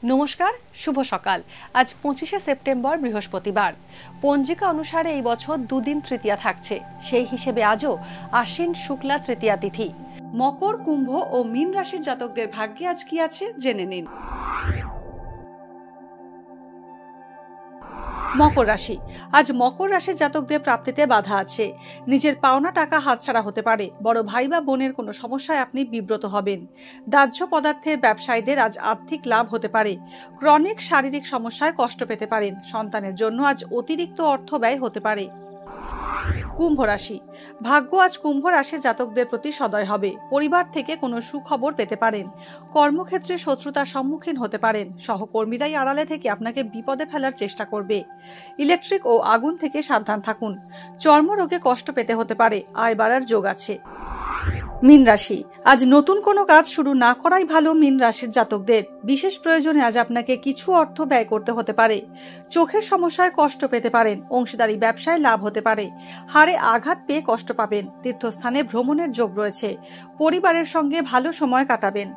নমস্কার, শুভ সকাল। আজ 25শে সেপ্টেম্বর, বৃহস্পতিবার। পঞ্জিকা অনুসারে এই বছর দুদিন তৃতীয়া থাকছে। সেই হিসেবে আজও আশ্বিন শুক্লা তৃতীয়া তিথি। মকর, কুম্ভ ও মীন রাশির জাতকদের ভাগ্যে আজ কি আছে জেনে নিন। মকর রাশি। আজ মকর রাশির জাতকদের প্রাপ্তিতে বাধা আছে। নিজের পাওনা টাকা হাতছাড়া হতে পারে। বড় ভাই বা বোনের কোনো সমস্যায় আপনি বিব্রত হবেন। দাহ্য পদার্থের ব্যবসায়ীদের আজ আর্থিক লাভ হতে পারে। ক্রনিক শারীরিক সমস্যায় কষ্ট পেতে পারেন। সন্তানের জন্য আজ অতিরিক্ত অর্থ ব্যয় হতে পারে। কুম্ভ রাশি। ভাগ্য আজ কুম্ভ রাশির জাতকদের প্রতি সদয় হবে। পরিবার থেকে কোনো সুখবর পেতে পারেন। কর্মক্ষেত্রে শত্রুতার সম্মুখীন হতে পারেন। সহকর্মীরাই আড়ালে থেকে আপনাকে বিপদে ফেলার চেষ্টা করবে। ইলেকট্রিক ও আগুন থেকে সাবধান থাকুন। চর্মরোগে কষ্ট পেতে হতে পারে। আয় বাড়ার যোগ আছে। মীন রাশি। আজ নতুন কোনো কাজ শুরু না করাই ভালো মীন রাশির জাতকদের। বিশেষ প্রয়োজনে আজ আপনাকে কিছু অর্থ ব্যয় করতে হতে পারে। চোখের সমস্যায় কষ্ট পেতে পারেন। অংশীদারি ব্যবসায় লাভ হতে পারে। হাড়ে আঘাত পেয়ে কষ্ট পাবেন। তীর্থস্থানে ভ্রমণের যোগ রয়েছে। পরিবারের সঙ্গে ভালো সময় কাটাবেন।